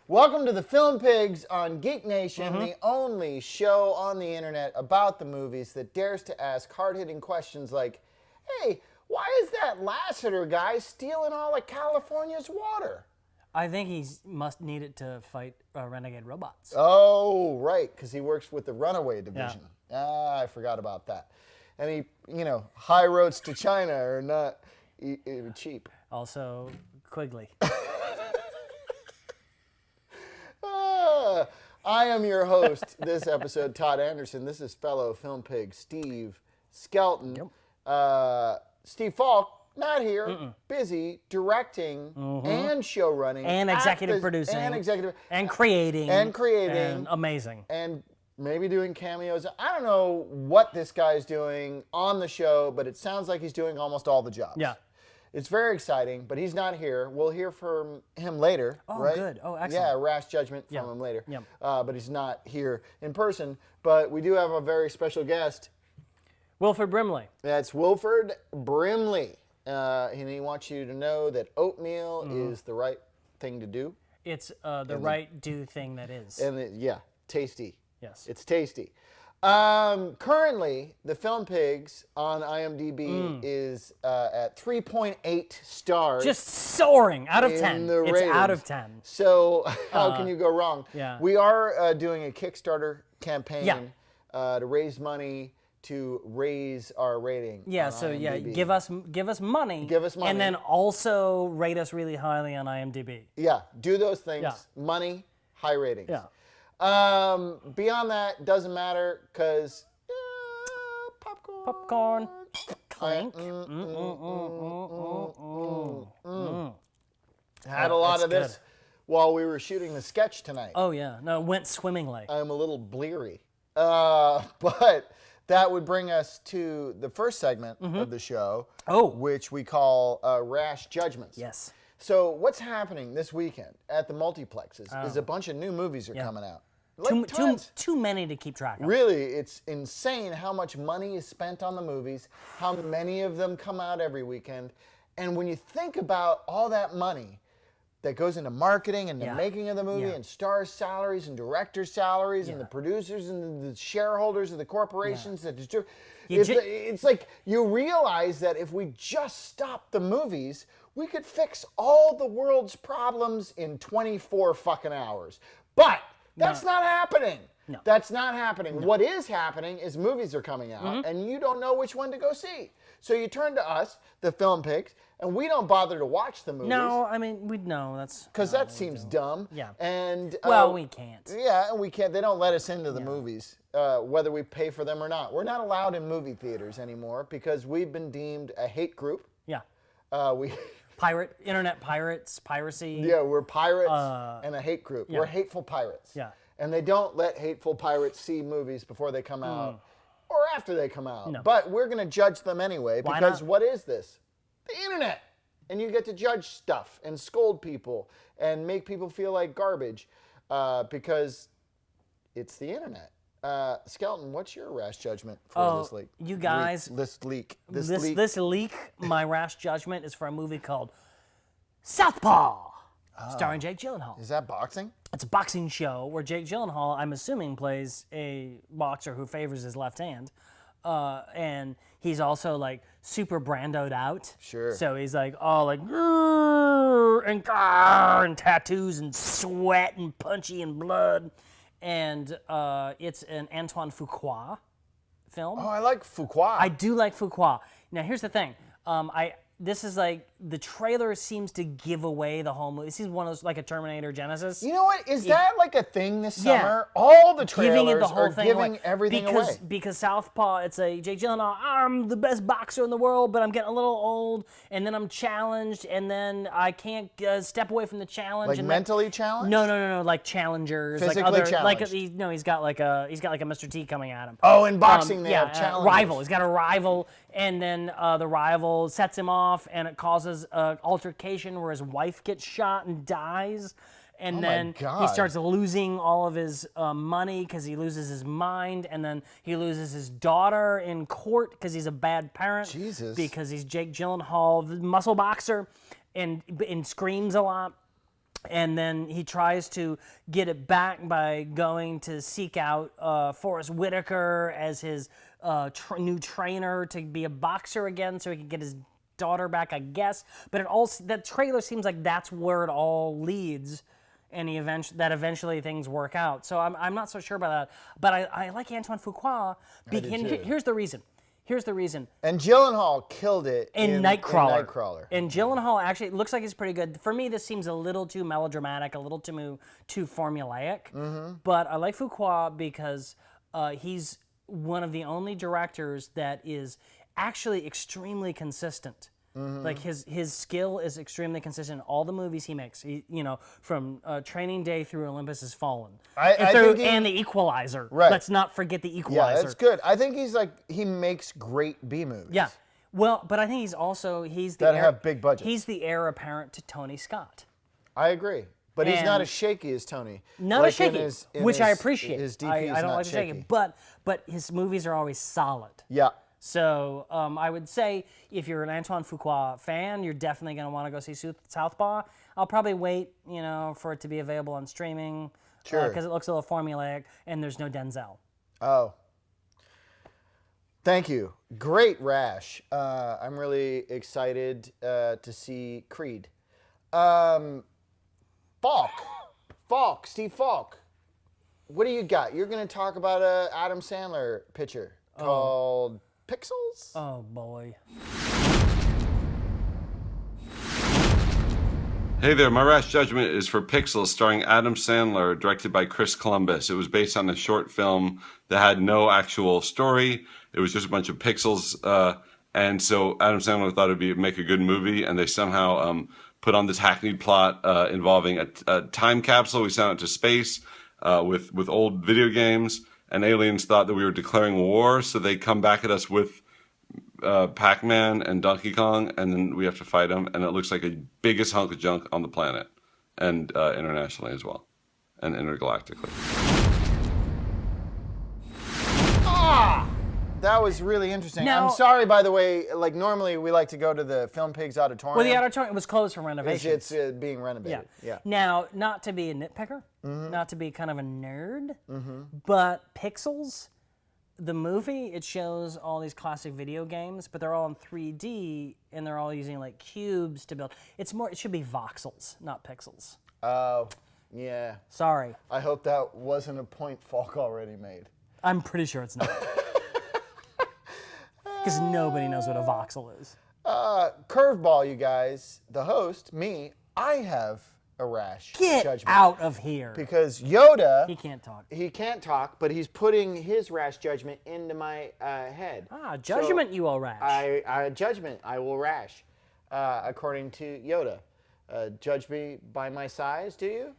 Welcome to the Film Pigs on GeekNation, the only show on the internet about the movies that dares to ask hard-hitting questions like, hey, why is that Lassiter guy stealing all of California's water? I think he must need it to fight renegade robots. Oh, right, because he works with the Runaway division. Yeah. Ah, I forgot about that. And he, high roads to China are not cheap. Also, Quigley. I am your host this episode, Todd Anderson. This is fellow film pig Steve Skelton. Yep. Steve Falk, not here, busy directing and show running. And executive producing. And creating. And amazing. And maybe doing cameos. I don't know what this guy's doing on the show, but it sounds like he's doing almost all the jobs. Yeah. It's very exciting, but he's not here. We'll hear from him later, right? Oh, good. Oh, excellent. Yeah, a rash judgment from him later. Yeah. But he's not here in person. But we do have a very special guest. Wilford Brimley. That's Wilford Brimley. And he wants you to know that oatmeal is the right thing to do. It's the right do thing that is. And tasty. Yes. It's tasty. Currently, the Film Pigs on IMDb is at 3.8 stars. Just soaring out of 10. It's ratings. out of 10. So how can you go wrong? Yeah. We are doing a Kickstarter campaign to raise money to raise our rating. Yeah, so IMDb. give us money. Give us money. And then also rate us really highly on IMDb. Yeah, do those things. Yeah. Money, high ratings. Yeah. Beyond that, doesn't matter because Popcorn. Clink. Had a lot that's of this good. while we were shooting the sketch tonight. Oh, yeah. No, it went swimmingly. I'm a little bleary. But that would bring us to the first segment of the show, which we call Rash Judgments. Yes. So what's happening this weekend at the multiplexes is a bunch of new movies are coming out. Like Too many to keep track of. Really, it's insane how much money is spent on the movies, how many of them come out every weekend. And when you think about all that money that goes into marketing and the making of the movie and stars' salaries and directors' salaries and the producers and the shareholders of the corporations that distribute, it's like you realize that if we just stop the movies, we could fix all the world's problems in 24 fucking hours. But that's not happening. No. That's not happening. No. What is happening is movies are coming out, and you don't know which one to go see. So you turn to us, the Film Pigs, and we don't bother to watch the movies. No, I mean, we'd know. Because that seems dumb. Yeah. And we can't. Yeah, and we can't. They don't let us into the movies, whether we pay for them or not. We're not allowed in movie theaters anymore because we've been deemed a hate group. Yeah. We... Internet pirates, piracy. Yeah, we're pirates and a hate group. Yeah. We're hateful pirates. Yeah. And they don't let hateful pirates see movies before they come out or after they come out. No. But we're going to judge them anyway because not? What is this? The internet. And you get to judge stuff and scold people and make people feel like garbage because it's the internet. Skelton, what's your rash judgment for this leak? You guys, This leak. My rash judgment is for a movie called Southpaw, starring Jake Gyllenhaal. Is that boxing? It's a boxing show where Jake Gyllenhaal, I'm assuming, plays a boxer who favors his left hand. And he's also like super brandoed out. Sure. So he's like all like and tattoos and sweat and punchy and blood. And it's an Antoine Fuqua film. Oh, I like Fuqua. I do like Fuqua. Now, here's the thing. This is like, the trailer seems to give away the whole movie. This is one of those, like a Terminator Genesis. You know what? Is that like a thing this summer? All the trailers Giving it the whole are thing giving away. everything away. Because Southpaw, it's a Jake Gyllenhaal, I'm the best boxer in the world, but I'm getting a little old, and then I'm challenged, and then I can't step away from the challenge. Like and mentally challenged? No, like challengers. Physically like challenged? He's got like a Mr. T coming at him. Oh, in boxing they have challengers. Rival. He's got a rival, and then the rival sets him off, and it causes an altercation where his wife gets shot and dies. And then he starts losing all of his money because he loses his mind, and then he loses his daughter in court because he's a bad parent. Jesus. Because he's Jake Gyllenhaal, the muscle boxer, and screams a lot. And then he tries to get it back by going to seek out Forrest Whitaker as his new trainer to be a boxer again, so he can get his daughter back, I guess. But that trailer seems like that's where it all leads, and eventually things work out. So I'm not so sure about that. But I like Antoine Fuqua. Here's the reason. And Gyllenhaal killed it in Nightcrawler. And Gyllenhaal actually, it looks like he's pretty good. For me, this seems a little too melodramatic, a little too formulaic. Mm-hmm. But I like Fuqua because he's one of the only directors that is actually extremely consistent. Mm-hmm. Like his skill is extremely consistent in all the movies he makes. From Training Day through Olympus Has Fallen, and The Equalizer. Right. Let's not forget The Equalizer. Yeah, that's good. I think he makes great B movies. Yeah. Well, but I think he's have big budgets. He's the heir apparent to Tony Scott. I agree. But he's not as shaky as Tony. Not as shaky, which I appreciate. His DP I don't not like shaky. But his movies are always solid. Yeah. So I would say if you're an Antoine Fuqua fan, you're definitely going to want to go see Southpaw. I'll probably wait, for it to be available on streaming. Sure. Because it looks a little formulaic and there's no Denzel. Oh. Thank you. Great rash. I'm really excited to see Creed. Falk, Steve Falk. What do you got? You're going to talk about a Adam Sandler picture called Pixels? Oh, boy. Hey there, my rash judgment is for Pixels, starring Adam Sandler, directed by Chris Columbus. It was based on a short film that had no actual story. It was just a bunch of pixels, and so Adam Sandler thought it'd make a good movie, and they somehow put on this hackneyed plot involving a time capsule. We sent it to space with old video games, and aliens thought that we were declaring war, so they come back at us with Pac-Man and Donkey Kong, and then we have to fight them, and it looks like the biggest hunk of junk on the planet, and internationally as well, and intergalactically. That was really interesting. Now, I'm sorry, by the way, like normally we like to go to the Film Pigs Auditorium. Well, the auditorium was closed for renovation. It's being renovated. Yeah. Now, not to be a nitpicker, not to be kind of a nerd, but Pixels, the movie, it shows all these classic video games, but they're all in 3D, and they're all using like cubes to build. It should be voxels, not pixels. Oh, yeah. Sorry. I hope that wasn't a point Falk already made. I'm pretty sure it's not. Because nobody knows what a voxel is. Curveball, you guys. The host, me, I have a rash judgment. Get out of here. Because Yoda... He can't talk. He can't talk, but he's putting his rash judgment into my head. Judgment, so you will rash. Judgment, I will rash. According to Yoda. Judge me by my size, do you?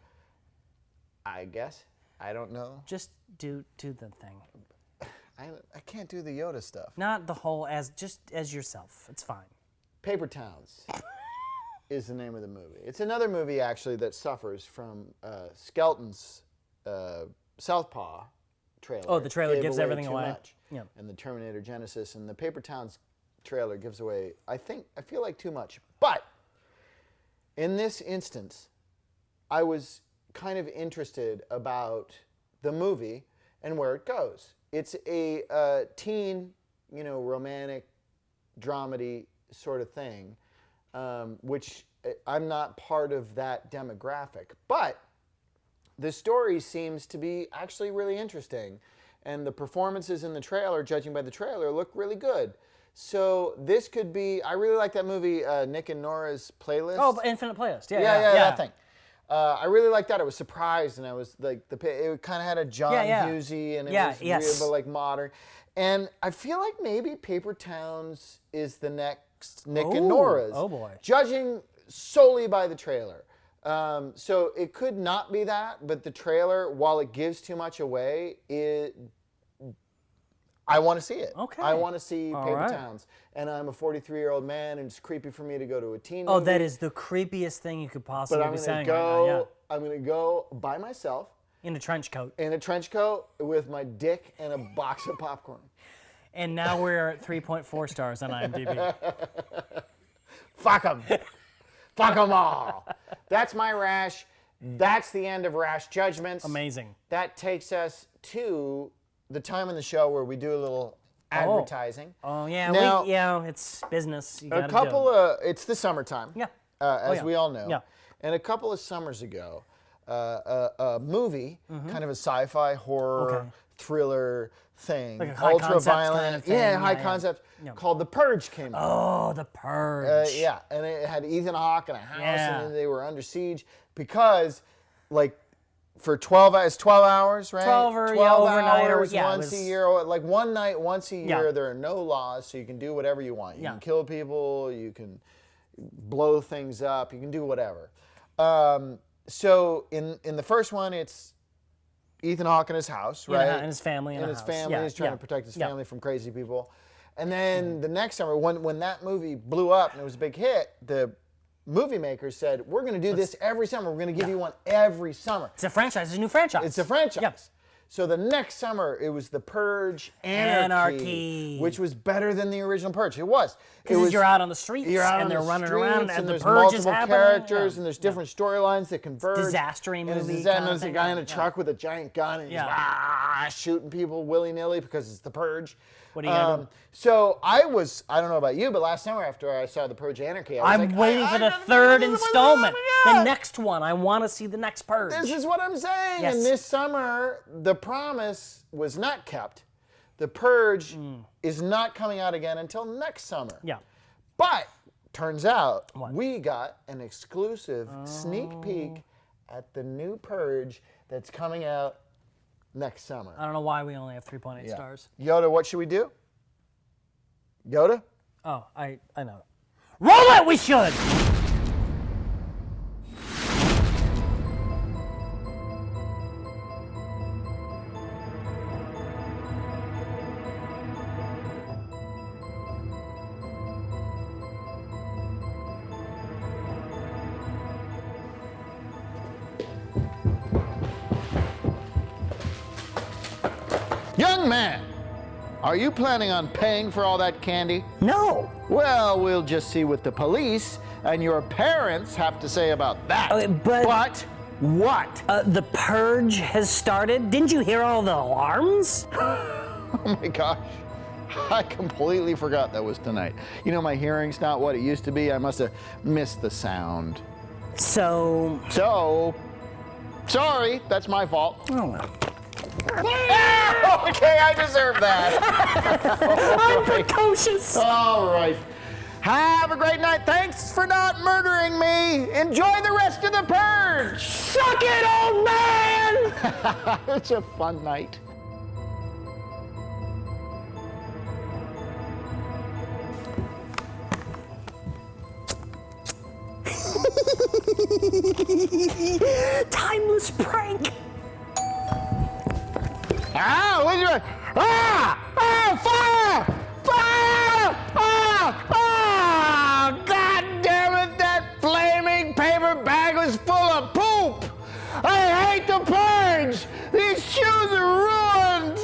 I guess. I don't know. Just do the thing. I can't do the Yoda stuff. Not the whole, just as yourself. It's fine. Paper Towns is the name of the movie. It's another movie, actually, that suffers from Skelton's Southpaw trailer. Oh, the trailer gives everything away. Much. Yeah. And the Terminator Genesis and the Paper Towns trailer gives away, I feel like too much. But in this instance, I was kind of interested about the movie and where it goes. It's a teen, romantic, dramedy sort of thing, which I'm not part of that demographic. But the story seems to be actually really interesting. And the performances in the trailer, judging by the trailer, look really good. So this could be, I really like that movie, Nick and Nora's Playlist. Oh, Infinite Playlist. Yeah, that thing. I really liked that. I was surprised, and I was like, it kind of had a John Hughesy, and it was real, but like modern. And I feel like maybe Paper Towns is the next Nick and Nora's. Oh boy! Judging solely by the trailer, so it could not be that. But the trailer, while it gives too much away, I want to see it. Okay. I want to see Paper Towns. And I'm a 43-year-old man, and it's creepy for me to go to a teen movie. Oh, that is the creepiest thing you could possibly be saying right now. Yeah. I'm going to go by myself. In a trench coat. In a trench coat with my dick and a box of popcorn. And now we're at 3.4 stars on IMDb. Fuck them. Fuck them all. That's my rash. That's the end of Rash Judgments. Amazing. That takes us to the time in the show where we do a little advertising. Oh yeah, Now, it's business. You a gotta couple do it. of it's the summertime. Yeah. As we all know. Yeah. And a couple of summers ago, a movie, kind of a sci-fi horror thriller thing, Like a high ultra concept violent, kind of thing. high concept, called The Purge came out. Oh, The Purge. And it had Ethan Hawke in a house, Yeah. and they were under siege because, like, for 12 hours, right? 12 or, overnight hours or once a year, or like one night once a year. Yeah. There are no laws, so you can do whatever you want. You Yeah. can kill people, you can blow things up, you can do whatever. So in the first one, it's Ethan Hawke in his house, right? And his family in a his house. family. Yeah, He's trying yeah, to protect his yeah. family from crazy people. And then the next summer, when that movie blew up and it was a big hit, the movie makers said, we're going to do this every summer. We're going to give you one every summer. It's a franchise. It's a new franchise. It's a franchise. Yep. So the next summer, it was The Purge Anarchy, which was better than the original Purge. It was. Because you're out on the streets, You're out and on they're the running streets, around, and the there's Purge is multiple happening. characters, Yeah. and there's different storylines that converge. Disastery And movie there's kind of a thing, guy in a yeah. truck with a giant gun, and he's Yeah. shooting people willy-nilly because it's The Purge. What are you gonna do? So I don't know about you, but last summer after I saw The Purge Anarchy, I was I'm waiting for the third installment. The next one. I want to see the next Purge. This is what I'm saying. Yes. And this summer, the promise was not kept. The Purge is not coming out again until next summer. Yeah. But turns out we got an exclusive sneak peek at the new Purge that's coming out next summer. I don't know why we only have 3.8 stars. Yoda, what should we do? Yoda? Oh, I know. Roll it, we should! Young man, are you planning on paying for all that candy? No. Well, we'll just see what the police and your parents have to say about that. But what? The Purge has started. Didn't you hear all the alarms? Oh my gosh. I completely forgot that was tonight. You know, my hearing's not what it used to be. I must have missed the sound. So, sorry, that's my fault. oh well. Okay, I deserve that. I'm precocious. All right. Have a great night. Thanks for not murdering me. Enjoy the rest of the Purge. Suck it, old man! It's a fun night. Timeless prank. Ah, what's your... fire! Fire! God damn it, that flaming paper bag was full of poop! I hate the Purge! These shoes are ruined!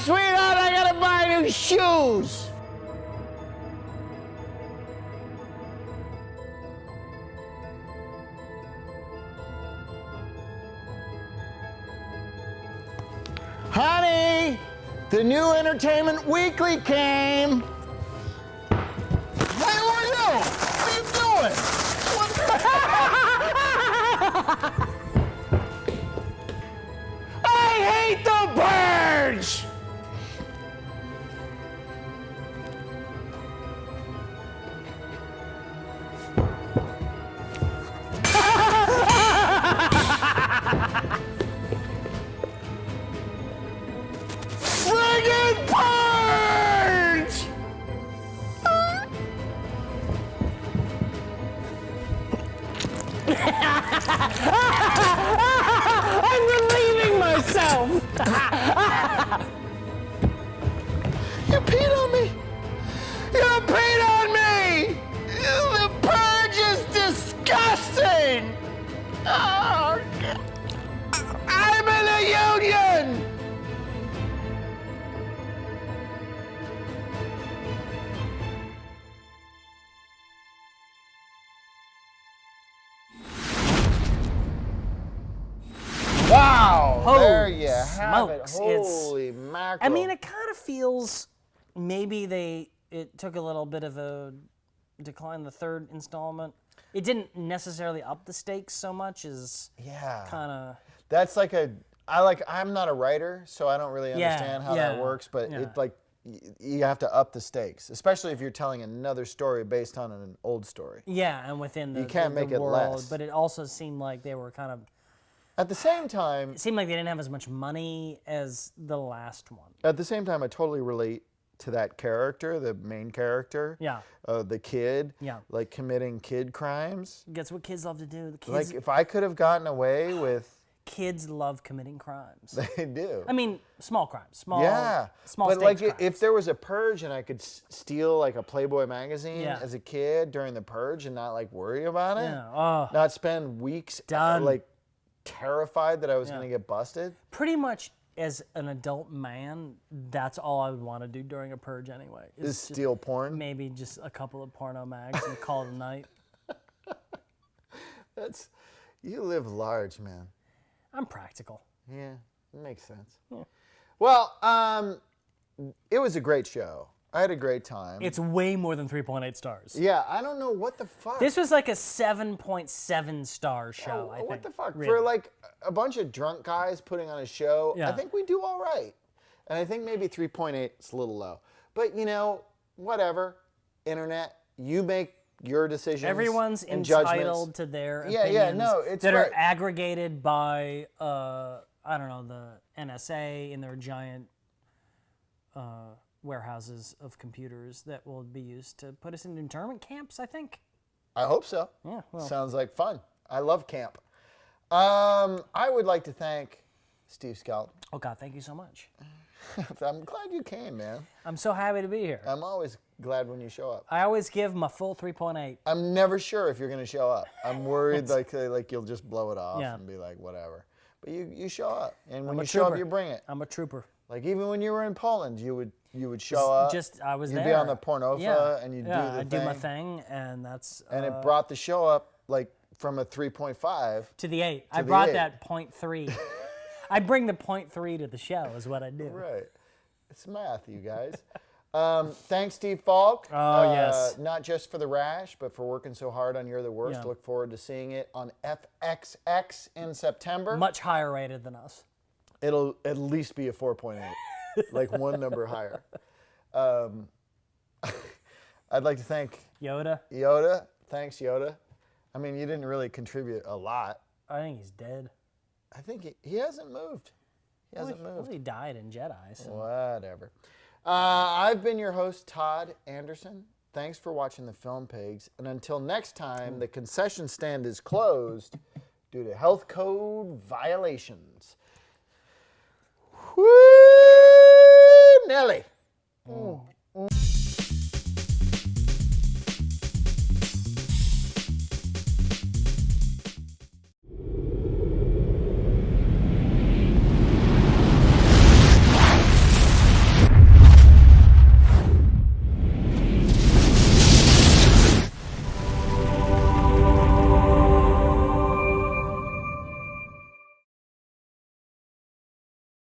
Sweetheart, I gotta buy new shoes! Honey, the new Entertainment Weekly came. Hey, where are you? What are you doing? I hate the Purge! Friggin' Purge! I'm relieving myself. You peed on me! You peed on me! The Purge is disgusting! Oh, God. I'm in a union! there you have it. Smokes. Holy mackerel. I mean, it kind of feels maybe it took a little bit of a decline in the third installment. It didn't necessarily up the stakes so much as kind of. That's like I'm not a writer, so I don't really understand how that works, but it's like you have to up the stakes, especially if you're telling another story based on an old story. Yeah, and within the, you can't the make it world, less. but it also seemed like they were kind of. At the same time, it seemed like they didn't have as much money as the last one. At the same time, I totally relate to that character, the main character. Yeah. The kid. Yeah. Like committing kid crimes. That's what kids love to do. The kids, like if I could have gotten away with. Kids love committing crimes. They do. I mean, small crimes, small. But like, crimes. if there was a purge and I could steal like a Playboy magazine as a kid during the purge and not like worry about it, not spend weeks like terrified that I was going to get busted. Pretty much, as an adult man, that's all I would want to do during a purge anyway. Is steal porn? Maybe just a couple of porno mags and call it a night. You live large, man. I'm practical. Yeah, it makes sense. Yeah. Well, it was a great show. I had a great time. It's way more than 3.8 stars. Yeah, I don't know what the fuck. This was like a 7.7 star show, I think. What the fuck? Really. For like a bunch of drunk guys putting on a show, I think we do all right. And I think maybe 3.8 is a little low. But, whatever. Internet, you make your decisions. Everyone's and entitled to their opinions it's that right. are aggregated by, I don't know, the NSA in their giant warehouses of computers that will be used to put us into internment camps, I think. I hope so. Yeah. Well. Sounds like fun. I love camp. I would like to thank Steve Skelton. Oh, God, thank you so much. I'm glad you came, man. I'm so happy to be here. I'm always glad when you show up. I always give my full 3.8. I'm never sure if you're going to show up. I'm worried like you'll just blow it off and be like, whatever. But you show up. And when you show up, you bring it. I'm a trooper. Like even when you were in Poland, you would show up. I was there. You'd be on the Pornova and you'd do the thing. I'd do my thing, and that's... And it brought the show up like from a 3.5. To the 8. I brought that 0.3. I bring the 0.3 to the show is what I do. Right. It's math, you guys. Thanks, Steve Falk. Oh, yes. Not just for the rash, but for working so hard on You're the Worst. Look forward to seeing it on FXX in September. Much higher rated than us. It'll at least be a 4.8, like one number higher. I'd like to thank Yoda. Thanks, Yoda. I mean, you didn't really contribute a lot. I think he's dead. I think he hasn't moved. He hasn't moved. Well, he died in Jedi. So. Whatever. I've been your host, Todd Anderson. Thanks for watching the Film Pigs. And until next time, the concession stand is closed due to health code violations. Woo, Nelly.